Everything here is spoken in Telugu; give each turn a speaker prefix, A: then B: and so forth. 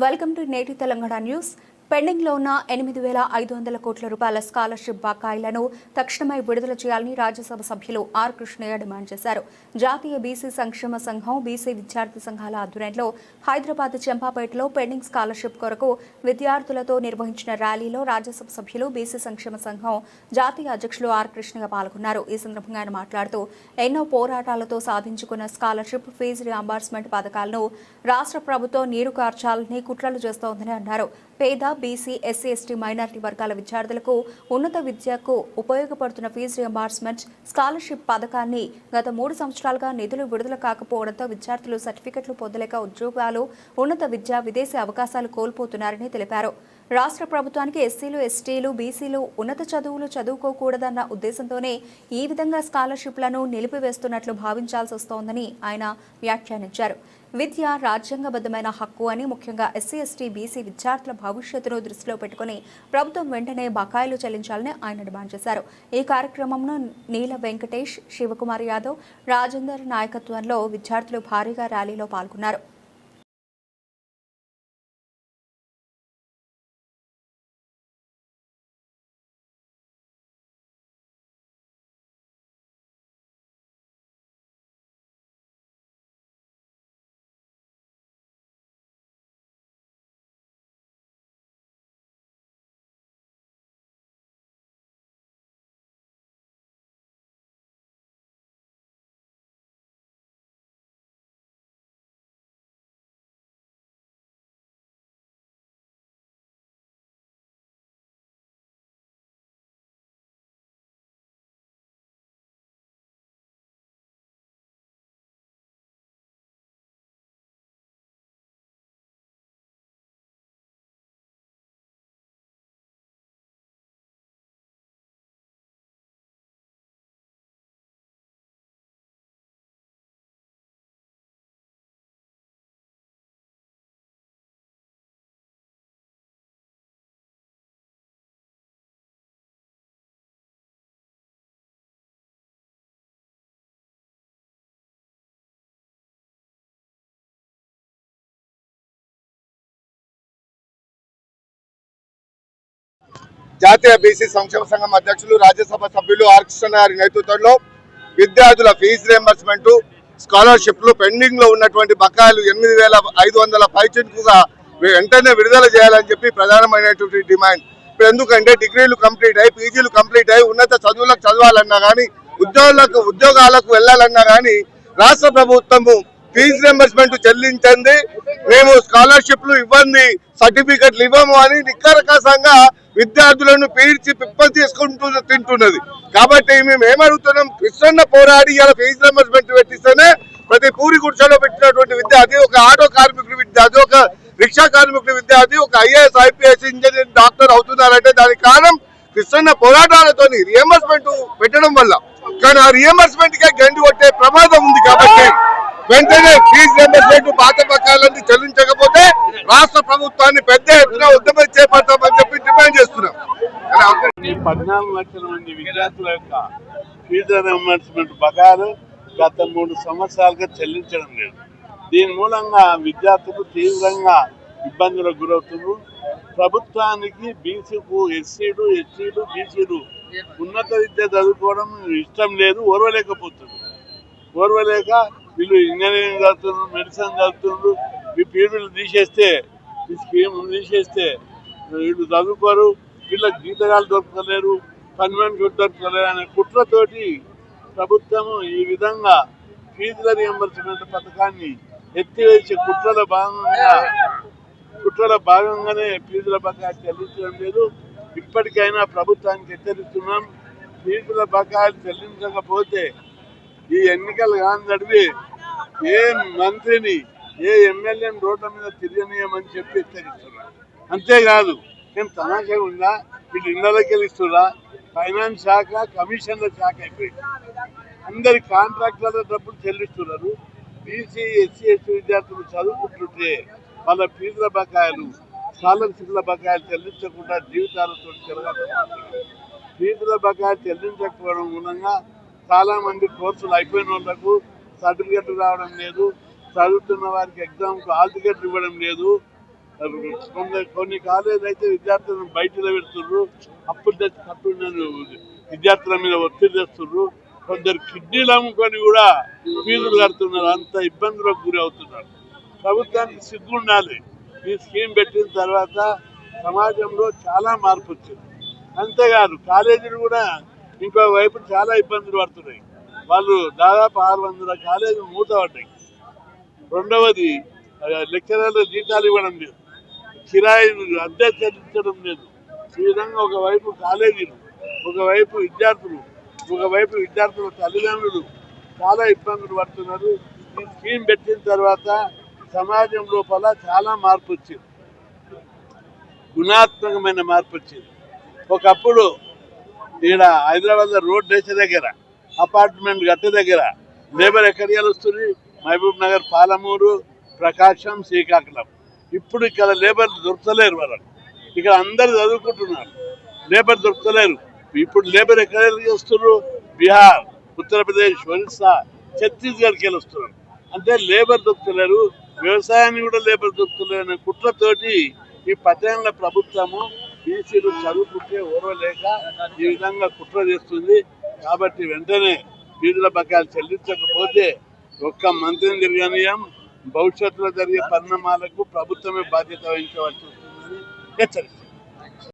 A: వెల్కమ్ టు నేటి తెలంగాణ న్యూస్. పెండింగ్లో ఉన్న 8,500 కోట్ల రూపాయల స్కాలర్షిప్ బకాయిలను తక్షణమే విడుదల చేయాలని రాజ్యసభ సభ్యులు ఆర్ కృష్ణయ్య డిమాండ్ చేశారు. జాతీయ బీసీ సంక్షేమ సంఘం, బీసీ విద్యార్థి సంఘాల ఆధ్వర్యంలో హైదరాబాద్ చెంపాపేటలో పెండింగ్ స్కాలర్షిప్ కొరకు విద్యార్థులతో నిర్వహించిన ర్యాలీలో రాజ్యసభ సభ్యులు, బీసీ సంక్షేమ సంఘం జాతీయ అధ్యక్షులు ఆర్ కృష్ణయ్య పాల్గొన్నారు. ఈ సందర్భంగా ఆయన మాట్లాడుతూ ఎన్నో పోరాటాలతో సాధించుకున్న స్కాలర్షిప్, ఫీజు రియంబర్స్మెంట్ పథకాలను రాష్ట్ర ప్రభుత్వం నీరు కార్చాలని కుట్రలు చేస్తోందని అన్నారు. పేద, బీసీ, ఎస్సీ, ఎస్టీ, మైనారిటీ వర్గాల విద్యార్థులకు ఉన్నత విద్యకు ఉపయోగపడుతున్న ఫీజు రియంబర్స్మెంట్ స్కాలర్షిప్ పథకాన్ని గత 3 సంవత్సరాలుగా నిధులు విడుదల కాకపోవడంతో విద్యార్థులు సర్టిఫికెట్లు పొందలేక ఉద్యోగాలు, ఉన్నత విద్య, విదేశీ అవకాశాలు కోల్పోతున్నారని తెలిపారు. రాష్ట్ర ప్రభుత్వానికి ఎస్సీలు, ఎస్టీలు, బీసీలు ఉన్నత చదువులు చదువుకోకూడదన్న ఉద్దేశంతోనే ఈ విధంగా స్కాలర్షిప్లను నిలిపివేస్తున్నట్లు భావించాల్సి వస్తోందని ఆయన వ్యాఖ్యానించారు. విద్య రాజ్యాంగబద్ధమైన హక్కు అని, ముఖ్యంగా ఎస్సీ, ఎస్టీ, బీసీ విద్యార్థుల భవిష్యత్తును దృష్టిలో పెట్టుకుని ప్రభుత్వం వెంటనే బకాయిలు చెల్లించాలని ఆయన డిమాండ్ చేశారు. ఈ కార్యక్రమంలో నీల వెంకటేష్, శివకుమార్ యాదవ్, రాజేందర్ నాయకత్వంలో విద్యార్థులు భారీగా ర్యాలీలో పాల్గొన్నారు.
B: జాతీయ బీసీ సంక్షేమ సంఘం అధ్యక్షులు, రాజ్యసభ సభ్యులు ఆర్ కృష్ణ గారి నేతృత్వంలో విద్యార్థుల ఫీజు రియంబర్స్మెంట్, స్కాలర్షిప్లు పెండింగ్ లో ఉన్నటువంటి బకాయిలు 8,500 పైచిలుకుగా వెంటనే విడుదల చేయాలని చెప్పి ప్రధానమైనటువంటి డిమాండ్. ఇప్పుడు ఎందుకంటే డిగ్రీలు కంప్లీట్ అయ్యి, పీజీలు కంప్లీట్ అయ్యి, ఉన్నత చదువులకు చదవాలన్నా కానీ, ఉద్యోగాలకు వెళ్ళాలన్నా కానీ రాష్ట్ర ప్రభుత్వము ఫీజు రియంబర్స్మెంట్ చెల్లించండి, మేము స్కాలర్షిప్లు ఇవ్వండి, సర్టిఫికెట్లు ఇవ్వము అని నిక్కరకాసంగా విద్యార్థులను పీడ్చి పిప్పలు తీసుకుంటూ తింటున్నది. కాబట్టి మేము ఏమడుగుతున్నాం, కృష్ణన్న పోరాడి ఇలా ఫీజు రియంబర్స్మెంట్ పెట్టిస్తేనే ప్రతి పూరి గుడిసెలో పెట్టినటువంటి విద్యార్థి, ఒక ఆటో కార్మికుడి విద్యార్థి, ఒక రిక్షా కార్మికుడి విద్యార్థి, ఒక ఐఏఎస్, ఐపీఎస్, ఇంజనీర్, డాక్టర్ అవుతున్నారంటే దానికి కారణం కృష్ణన్న పోరాటాలతో రియంబర్స్మెంట్ పెట్టడం వల్ల. కానీ ఆ రియంబర్స్మెంట్ కే గండి కొట్టే ప్రమాదం ఉంది. కాబట్టి వెంటనే ఫీజు రియంబర్స్మెంట్ పాత బకాయిలన్నీ చెల్లించకపోతే రాష్ట్ర ప్రభుత్వాన్ని పెద్ద ఎత్తున ఉద్యమం చేపడతామని చెప్పి డిమాండ్ చేస్తున్నాం.
C: 14 లక్షల మంది విద్యార్థుల యొక్క ఫీజు రియంబర్స్మెంట్ బకాయిలు గత 3 సంవత్సరాలుగా చెల్లించడం లేదు. దీని మూలంగా విద్యార్థులు తీవ్రంగా ఇబ్బందులకు గురవుతున్నారు. ప్రభుత్వానికి బీసీకు, ఎస్సీలు, ఎస్టీలు, బీసీలు ఉన్నత విద్య చదువుకోవడం ఇష్టం లేదు, ఓర్వలేక వీళ్ళు ఇంజనీరింగ్ చదువుతున్నారు, మెడిసిన్ చదువుతున్నారు. ఈ పీరియడ్లు తీసేస్తే, ఈ స్కీమ్ తీసేస్తే వీళ్ళు చదువుకోరు, వీళ్ళకి జీతగాలు దొరకలేరు, పర్మనెంట్ దొరకలేరు అనే కుట్రతోటి ప్రభుత్వము ఈ విధంగా ఫీజుల రియంబర్స్మెంట్ పథకాన్ని ఎత్తివేసే కుట్రల భాగంగానే ఫీజుల బకాయిలు చెల్లించడం లేదు. ఇప్పటికైనా ప్రభుత్వానికి హెచ్చరిస్తున్నాం, ఫీజుల బకాయిలు చెల్లించకపోతే ఈ ఎన్నికలు కానీ నడివి ఏ మంత్రిని, ఏ ఎమ్మెల్యేని రోడ్ల మీద తిరగనీయమని చెప్పి హెచ్చరిస్తున్నారు. అంతేకాదు, మేము తమాషా ఉందా, వీళ్ళు ఇళ్లకి వెళ్ళిస్తున్నా, ఫైనాన్స్ శాఖ, కమిషన్ల శాఖ అయిపోయింది. అందరి కాంట్రాక్టర్ల డబ్బులు చెల్లిస్తున్నారు. బీసీ, ఎస్సీ, ఎస్టీ విద్యార్థులు చదువుకుంటుంటే వాళ్ళ ఫీజుల బకాయిలు, స్కాలర్షిప్ల బకాయిలు చెల్లించకుండా జీవితాలతో చెలగాటమాడుతున్నారు. ఫీజుల బకాయిలు చెల్లించకపోవడం మూలంగా చాలా మంది కోర్సులు అయిపోయిన వాళ్లకు సర్టిఫికెట్లు రావడం లేదు, చదువుతున్న వారికి ఎగ్జామ్కు హాల్ టికెట్లు ఇవ్వడం లేదు. కొన్ని కాలేజీలు అయితే విద్యార్థులను బయటలో పెడుతుర్రు, అప్పులు తెచ్చి కట్టుండని విద్యార్థుల మీద ఒత్తిడి తెస్తుర్రు. కొందరు కిడ్నీలు అమ్ముకొని కూడా ఫీజులు కడుతున్నారు. అంత ఇబ్బందులకు గురి అవుతున్నారు. ప్రభుత్వానికి సిగ్గుండాలి. ఈ స్కీమ్ పెట్టిన తర్వాత సమాజంలో చాలా మార్పు వచ్చింది. అంతేకాదు కాలేజీలు కూడా ఇంకో వైపు చాలా ఇబ్బందులు పడుతున్నాయి. వాళ్ళు దాదాపు 600 కాలేజీలు మూతపడ్డాయి. రెండవది లెక్చరర్ల జీతాలు ఇవ్వడం లేదు, కిరాయిలు అద్దె చెల్లించడం లేదు. ఈ విధంగా ఒకవైపు కాలేజీలు, ఒకవైపు విద్యార్థుల తల్లిదండ్రులు చాలా ఇబ్బందులు పడుతున్నారు. ఈ స్కీమ్ పెట్టిన తర్వాత సమాజం లోపల చాలా మార్పు వచ్చింది, గుణాత్మకమైన మార్పు వచ్చింది. ఒకప్పుడు ఈడ హైదరాబాద్ రోడ్ దేశ దగ్గర అపార్ట్మెంట్ గట్ట దగ్గర లేబర్ ఎక్కడికి వస్తుంది? మహబూబ్ నగర్, పాలమూరు, ప్రకాశం, శ్రీకాకుళం. ఇప్పుడు ఇక్కడ లేబర్ దొరకలేరు. వాళ్ళకి ఇక్కడ అందరు చదువుకుంటున్నారు, లేబర్ దొరకలేరు. ఇప్పుడు లేబర్ ఎక్కడ వస్తున్నారు? బీహార్, ఉత్తరప్రదేశ్, ఒరిస్సా, ఛత్తీస్గఢ్కి వెళ్ళి వస్తున్నారు. అంటే లేబర్ దొరకలేరు, వ్యవసాయాన్ని కూడా లేబర్ దొరకలేరు అనే కుట్రతోటి ఈ పట్టణ ప్రభుత్వము బీసీలు చదువుకుంటే ఓర్వలేక ఈ విధంగా కుట్ర చేస్తుంది. కాబట్టి వెంటనే ఫీజుల బకాయిలు చెల్లించకపోతే ఒక్క మంత్రిని తిరగనీయం, భవిష్యత్తులో జరిగే పరిణామాలకు ప్రభుత్వమే బాధ్యత వహించవలసి వస్తుందని హెచ్చరిస్తుంది.